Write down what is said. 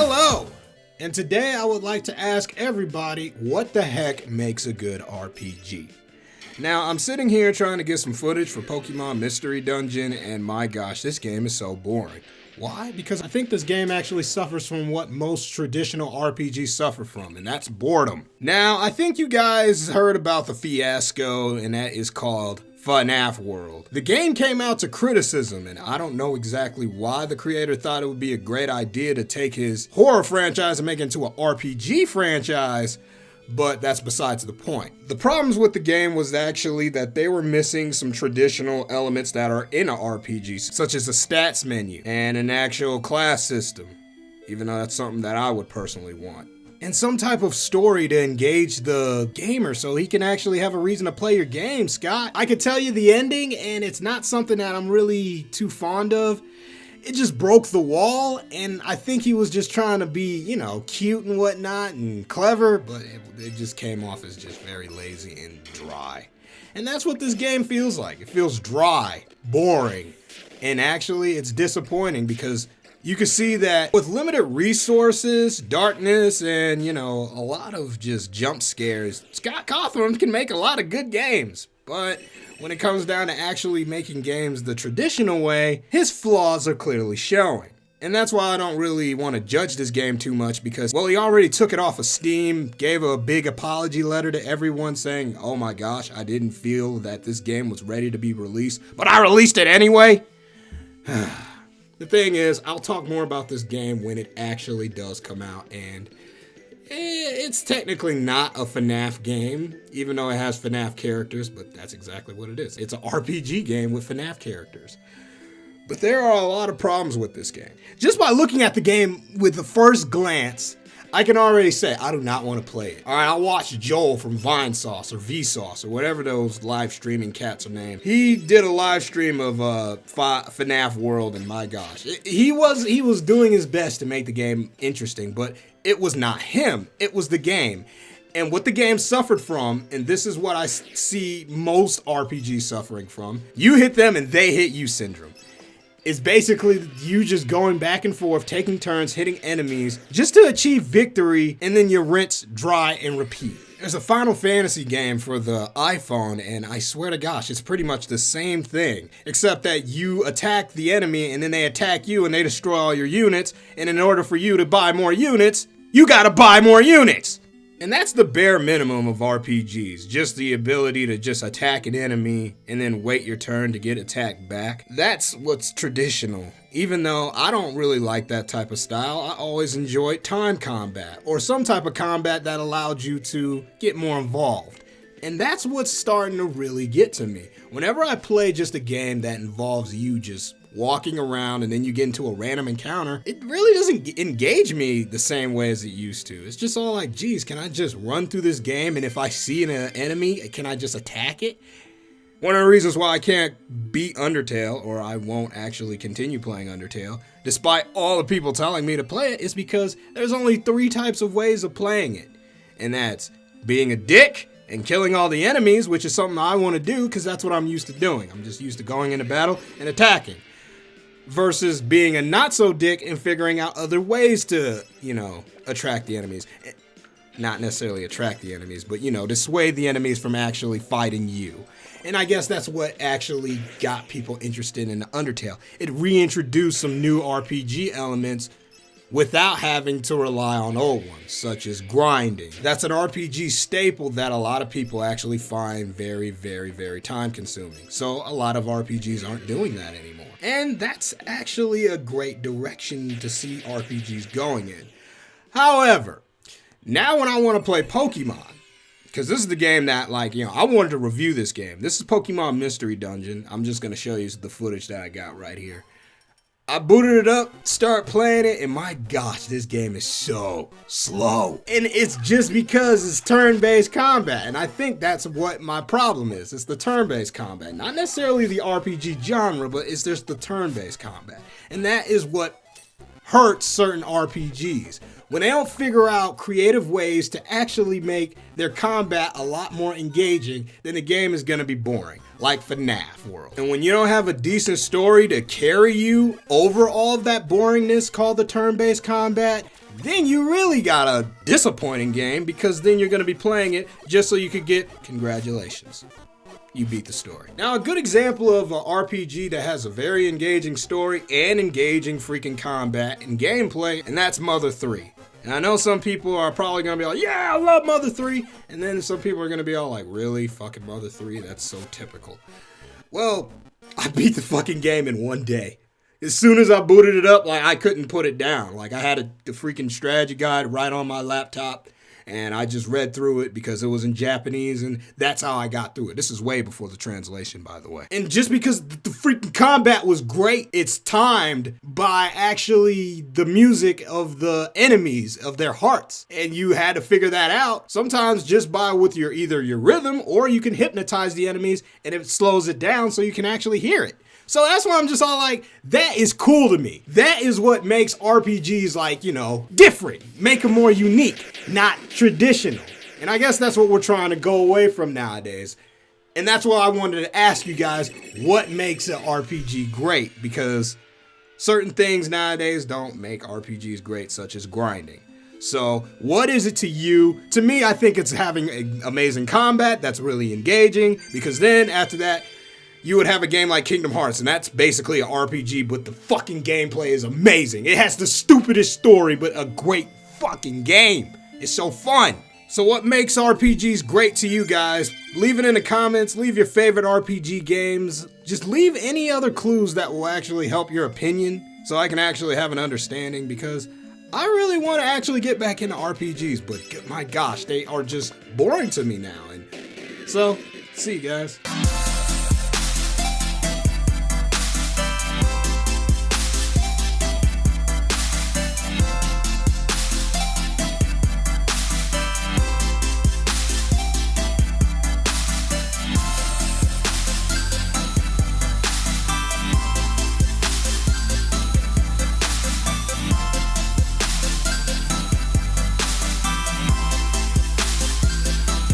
Hello! And today I would like to ask everybody what the heck makes a good RPG? Now, I'm sitting here trying to get some footage for Pokemon Mystery Dungeon, and my gosh, this game is so boring. Why? Because I think this game actually suffers from what most traditional RPGs suffer from, and that's boredom. Now, I think you guys heard about the fiasco, and that is called FNAF World. The game came out to criticism, and I don't know exactly why the creator thought it would be a great idea to take his horror franchise and make it into an RPG franchise, but that's besides the point. The problems with the game was actually that they were missing some traditional elements that are in an RPG, such as a stats menu and an actual class system, even though that's something that I would personally want. And some type of story to engage the gamer so he can actually have a reason to play your game, Scott. I could tell you the ending, and it's not something that I'm really too fond of. It just broke the wall, and I think he was just trying to be, cute and whatnot and clever, but it just came off as just very lazy and dry. And that's what this game feels like. It feels dry, boring, and actually it's disappointing because you can see that with limited resources, darkness, and, a lot of just jump scares, Scott Cawthon can make a lot of good games. But when it comes down to actually making games the traditional way, his flaws are clearly showing. And that's why I don't really want to judge this game too much because, well, he already took it off of Steam, gave a big apology letter to everyone saying, oh my gosh, I didn't feel that this game was ready to be released, but I released it anyway. The thing is, I'll talk more about this game when it actually does come out, and it's technically not a FNAF game, even though it has FNAF characters, but that's exactly what it is. It's an RPG game with FNAF characters. But there are a lot of problems with this game. Just by looking at the game with the first glance, I can already say I do not want to play it. All right, I watched Joel from Vinesauce or Vsauce or whatever those live streaming cats are named. He did a live stream of FNAF World, and my gosh, he was doing his best to make the game interesting, but it was not him. It was the game. And what the game suffered from, and this is what I see most RPGs suffering from, you hit them and they hit you syndrome. It's basically you just going back and forth, taking turns, hitting enemies, just to achieve victory, and then you rinse, dry, and repeat. There's a Final Fantasy game for the iPhone, and I swear to gosh, it's pretty much the same thing, except that you attack the enemy, and then they attack you, and they destroy all your units, and in order for you to buy more units, you gotta buy more units! And that's the bare minimum of RPGs, just the ability to just attack an enemy and then wait your turn to get attacked back. That's what's traditional. Even though I don't really like that type of style, I always enjoyed time combat, or some type of combat that allowed you to get more involved. And that's what's starting to really get to me. Whenever I play just a game that involves you just walking around and then you get into a random encounter, it really doesn't engage me the same way as it used to. It's just all like, geez, can I just run through this game, and if I see an enemy, can I just attack it? One of the reasons why I can't beat Undertale, or I won't actually continue playing Undertale, despite all the people telling me to play it, is because there's only 3 types of ways of playing it. And that's being a dick and killing all the enemies, which is something I want to do because that's what I'm used to doing. I'm just used to going into battle and attacking. Versus being a not-so-dick and figuring out other ways to, attract the enemies. Not necessarily attract the enemies, but, dissuade the enemies from actually fighting you. And I guess that's what actually got people interested in Undertale. It reintroduced some new RPG elements without having to rely on old ones, such as grinding. That's an RPG staple that a lot of people actually find very, very, very time-consuming. So a lot of RPGs aren't doing that anymore. And that's actually a great direction to see RPGs going in. However, now when I want to play Pokemon, because this is the game that, I wanted to review this game. This is Pokemon Mystery Dungeon. I'm just going to show you the footage that I got right here. I booted it up, start playing it, and my gosh, this game is so slow. And it's just because it's turn-based combat, and I think that's what my problem is. It's the turn-based combat. Not necessarily the RPG genre, but it's just the turn-based combat. And that is what hurts certain RPGs. When they don't figure out creative ways to actually make their combat a lot more engaging, then the game is going to be boring, like FNAF World. And when you don't have a decent story to carry you over all of that boringness called the turn-based combat, then you really got a disappointing game, because then you're going to be playing it just so you could get congratulations. You beat the story. Now, a good example of an RPG that has a very engaging story and engaging freaking combat and gameplay, and that's Mother 3. And I know some people are probably going to be like, yeah, I love Mother 3. And then some people are going to be all like, really? Fucking Mother 3? That's so typical. Well, I beat the fucking game in one day. As soon as I booted it up, like, I couldn't put it down. Like, I had the freaking strategy guide right on my laptop, and I just read through it because it was in Japanese, and that's how I got through it. This is way before the translation, by the way. And just because the freaking combat was great, it's timed by actually the music of the enemies, of their hearts. And you had to figure that out, sometimes just by with either your rhythm, or you can hypnotize the enemies, and it slows it down so you can actually hear it. So that's why I'm just all like, that is cool to me. That is what makes RPGs, like, you know, different. Make them more unique, not traditional. And I guess that's what we're trying to go away from nowadays. And that's why I wanted to ask you guys, what makes an RPG great? Because certain things nowadays don't make RPGs great, such as grinding. So what is it to you? To me, I think it's having amazing combat that's really engaging, because then after that, you would have a game like Kingdom Hearts, and that's basically an RPG, but the fucking gameplay is amazing. It has the stupidest story, but a great fucking game. It's so fun. So what makes RPGs great to you guys? Leave it in the comments. Leave your favorite RPG games. Just leave any other clues that will actually help your opinion, so I can actually have an understanding, because I really want to actually get back into RPGs, but my gosh, they are just boring to me now. And so, see you guys.